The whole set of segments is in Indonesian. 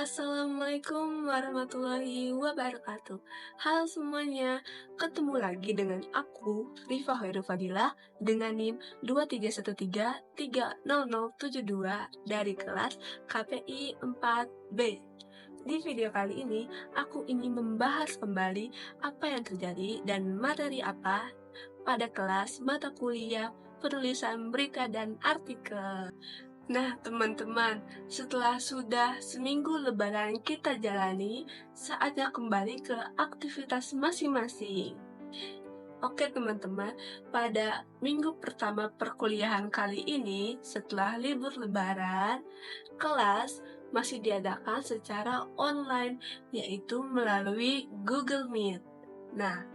Assalamualaikum warahmatullahi wabarakatuh. Halo semuanya, ketemu lagi dengan aku, Rifa Hoirul Fadilah, dengan NIM 23133072 dari kelas KPI 4B. Di video kali ini, aku ingin membahas kembali apa yang terjadi dan materi apa pada kelas mata kuliah penulisan berita dan artikel. Nah, teman-teman, setelah sudah seminggu lebaran kita jalani, saatnya kembali ke aktivitas masing-masing. Oke, teman-teman, pada minggu pertama perkuliahan kali ini, setelah libur lebaran, kelas masih diadakan secara online, yaitu melalui Google Meet. Nah,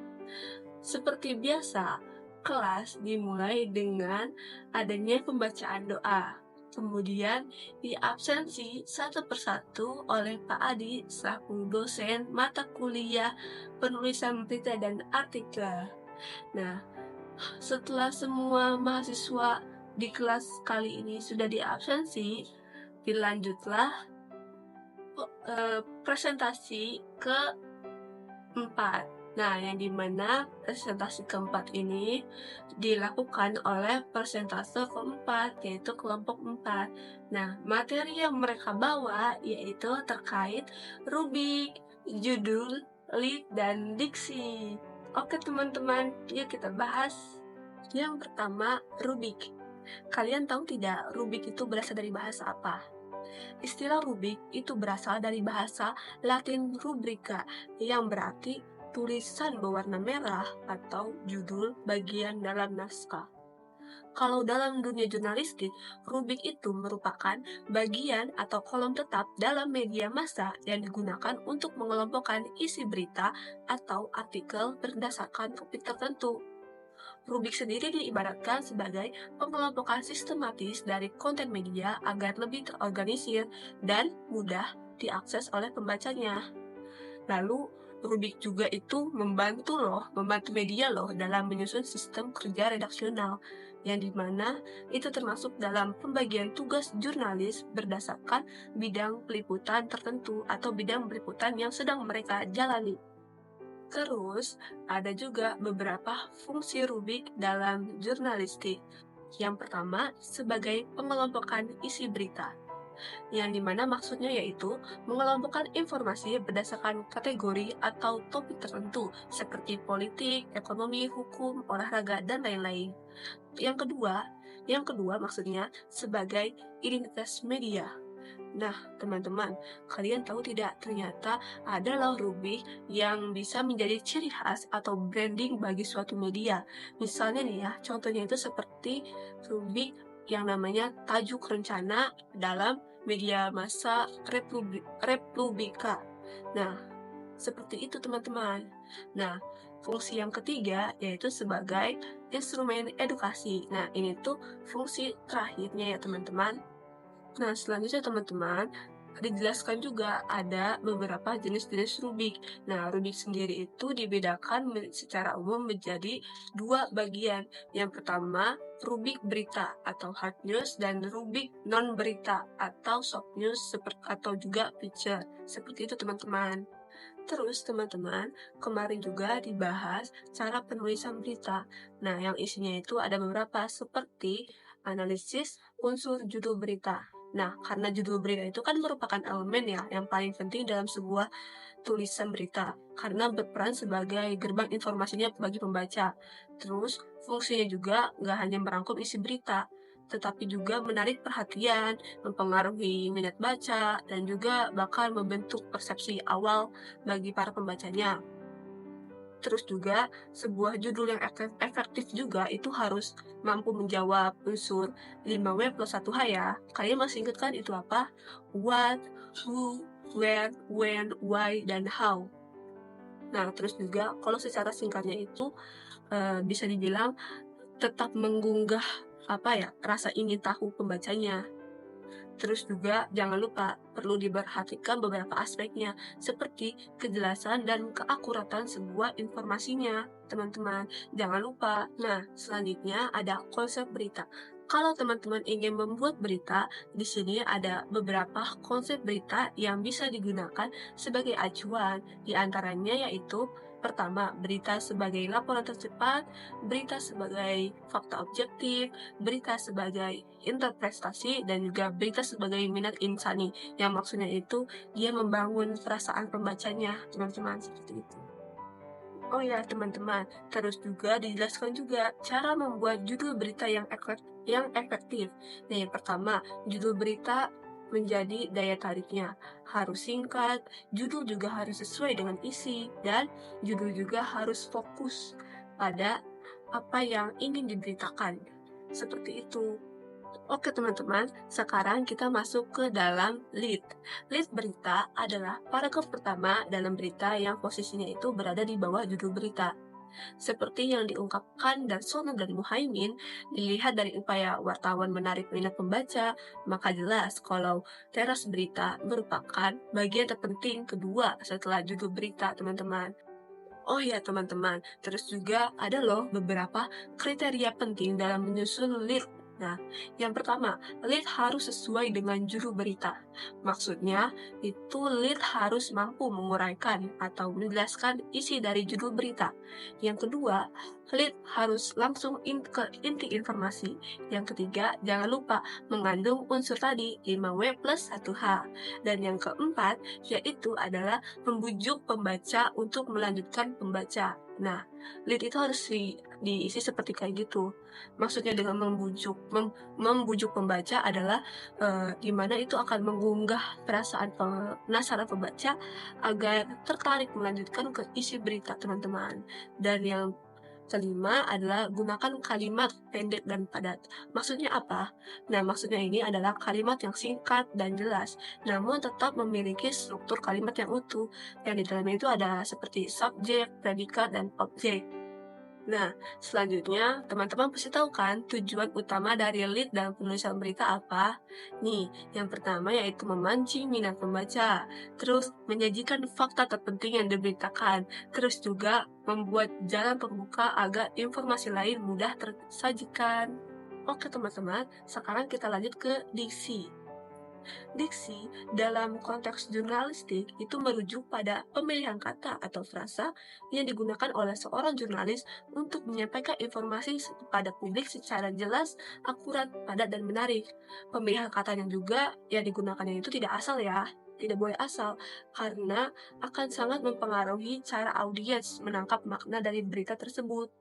seperti biasa, kelas dimulai dengan adanya pembacaan doa. Kemudian diabsensi satu persatu oleh Pak Adi selaku dosen mata kuliah penulisan berita dan artikel. Nah, setelah semua mahasiswa di kelas kali ini sudah diabsensi, dilanjutlah presentasi keempat. Nah, yang dimana presentasi keempat ini dilakukan oleh persentase keempat, yaitu kelompok 4. Nah, materi yang mereka bawa yaitu terkait rubik, judul, lead, dan diksi. Oke teman-teman, yuk kita bahas. Yang pertama, rubik. Kalian tahu tidak rubik itu berasal dari bahasa apa? Istilah rubik itu berasal dari bahasa Latin rubrica yang berarti tulisan berwarna merah atau judul bagian dalam naskah. Kalau dalam dunia jurnalistik, rubik itu merupakan bagian atau kolom tetap dalam media massa yang digunakan untuk mengelompokkan isi berita atau artikel berdasarkan topik tertentu. Rubik sendiri diibaratkan sebagai pengelompokan sistematis dari konten media agar lebih terorganisir dan mudah diakses oleh pembacanya. Lalu, Rubik juga itu membantu media dalam menyusun sistem kerja redaksional, yang dimana itu termasuk dalam pembagian tugas jurnalis berdasarkan bidang peliputan tertentu atau bidang peliputan yang sedang mereka jalani. Terus, ada juga beberapa fungsi rubik dalam jurnalistik. Yang pertama, sebagai pengelompokan isi berita, yang dimana maksudnya yaitu mengelompokkan informasi berdasarkan kategori atau topik tertentu seperti politik, ekonomi, hukum, olahraga, dan lain-lain. Yang kedua maksudnya sebagai identitas media. Nah, teman-teman, kalian tahu tidak ternyata ada loh rubik yang bisa menjadi ciri khas atau branding bagi suatu media. Misalnya nih ya, contohnya itu seperti rubik yang namanya tajuk rencana dalam media massa Republika. Nah, seperti itu teman-teman. Nah, fungsi yang ketiga yaitu sebagai instrumen edukasi. Nah, ini tuh fungsi terakhirnya ya teman-teman. Nah, selanjutnya teman-teman, dijelaskan juga ada beberapa jenis-jenis rubik. Nah, rubik sendiri itu dibedakan secara umum menjadi dua bagian. Yang pertama, rubik berita atau hard news dan rubik non berita atau soft news atau juga feature. Seperti itu teman-teman. Terus teman-teman, kemarin juga dibahas cara penulisan berita. Nah, yang isinya itu ada beberapa seperti analisis unsur judul berita. Nah, karena judul berita itu kan merupakan elemen ya yang paling penting dalam sebuah tulisan berita karena berperan sebagai gerbang informasinya bagi pembaca. Terus, fungsinya juga nggak hanya merangkum isi berita, tetapi juga menarik perhatian, mempengaruhi minat baca, dan juga bakal membentuk persepsi awal bagi para pembacanya. Terus juga, sebuah judul yang efektif juga itu harus mampu menjawab unsur 5W plus 1H ya. Kalian masih ingat kan itu apa? What, who, where, when, why, dan how. Nah, terus juga kalau secara singkatnya itu bisa dibilang tetap menggugah rasa ingin tahu pembacanya. Terus juga jangan lupa perlu diperhatikan beberapa aspeknya seperti kejelasan dan keakuratan sebuah informasinya, teman-teman. Jangan lupa. Nah, selanjutnya ada konsep berita. Kalau teman-teman ingin membuat berita, di sini ada beberapa konsep berita yang bisa digunakan sebagai acuan. Di antaranya yaitu pertama, berita sebagai laporan tercepat, berita sebagai fakta objektif, berita sebagai interpretasi, dan juga berita sebagai minat insani. Yang maksudnya itu dia membangun perasaan pembacanya, teman-teman, seperti itu. Oh ya, teman-teman, terus juga dijelaskan juga cara membuat judul berita yang efektif. Nah, yang pertama, judul berita menjadi daya tariknya. Harus singkat, judul juga harus sesuai dengan isi, dan judul juga harus fokus pada apa yang ingin diberitakan. Seperti itu. Oke teman-teman, sekarang kita masuk ke dalam lead. Lead berita adalah paragraf pertama dalam berita yang posisinya itu berada di bawah judul berita. Seperti yang diungkapkan dan Sono dan Muhaimin, dilihat dari upaya wartawan menarik minat pembaca, maka jelas kalau teras berita merupakan bagian terpenting kedua setelah judul berita, teman-teman. Oh ya teman-teman, terus juga ada loh beberapa kriteria penting dalam menyusun lead. Nah, yang pertama, lead harus sesuai dengan judul berita. Maksudnya, itu lead harus mampu menguraikan atau menjelaskan isi dari judul berita. Yang kedua, lead harus langsung ke inti informasi. Yang ketiga, jangan lupa mengandung unsur tadi 5W plus 1H. Dan yang keempat, yaitu adalah membujuk pembaca untuk melanjutkan pembaca. Nah, lead itu harus diisi seperti kayak gitu. Maksudnya dengan membujuk pembaca adalah di mana itu akan mengunggah perasaan penasaran pembaca agar tertarik melanjutkan ke isi berita, teman-teman. Dan yang kelima adalah gunakan kalimat pendek dan padat. Maksudnya apa? Nah, maksudnya ini adalah kalimat yang singkat dan jelas, namun tetap memiliki struktur kalimat yang utuh. Yang di dalamnya itu ada seperti subjek, predikat, dan objek. Nah, selanjutnya, teman-teman pasti tahu kan tujuan utama dari lead dalam penulisan berita apa? Nih, yang pertama yaitu memancing minat pembaca, terus menyajikan fakta terpenting yang diberitakan, terus juga membuat jalan pembuka agar informasi lain mudah tersajikan. Oke teman-teman, sekarang kita lanjut ke diksi. Diksi dalam konteks jurnalistik itu merujuk pada pemilihan kata atau frasa yang digunakan oleh seorang jurnalis untuk menyampaikan informasi kepada publik secara jelas, akurat, padat, dan menarik. Pemilihan katanya juga yang digunakannya itu tidak asal ya, tidak boleh asal, karena akan sangat mempengaruhi cara audiens menangkap makna dari berita tersebut.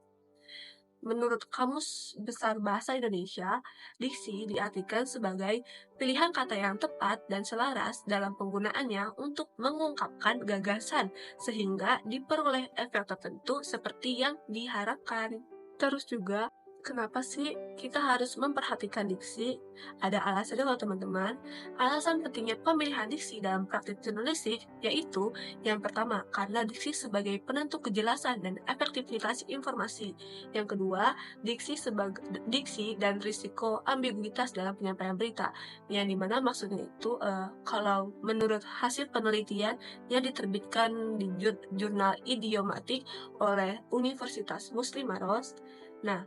Menurut Kamus Besar Bahasa Indonesia, diksi diartikan sebagai pilihan kata yang tepat dan selaras dalam penggunaannya untuk mengungkapkan gagasan sehingga diperoleh efek tertentu seperti yang diharapkan. Terus juga, kenapa sih kita harus memperhatikan diksi? Ada alasannya loh teman-teman. Alasan pentingnya pemilihan diksi dalam praktik jurnalistik yaitu yang pertama, karena diksi sebagai penentu kejelasan dan efektivitas informasi. Yang kedua, diksi dan risiko ambiguitas dalam penyampaian berita. Yang dimana maksudnya itu kalau menurut hasil penelitian yang diterbitkan di jurnal idiomatik oleh Universitas Muslim Maros. Nah,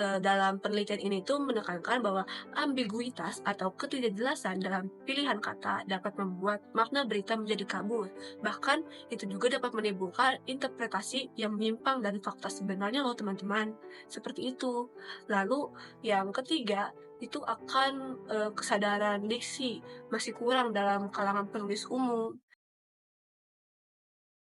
dalam penelitian ini tuh menekankan bahwa ambiguitas atau ketidakjelasan dalam pilihan kata dapat membuat makna berita menjadi kabur. Bahkan itu juga dapat menimbulkan interpretasi yang menyimpang dari fakta sebenarnya loh teman-teman. Seperti itu. Lalu yang ketiga, itu akan kesadaran diksi masih kurang dalam kalangan penulis umum.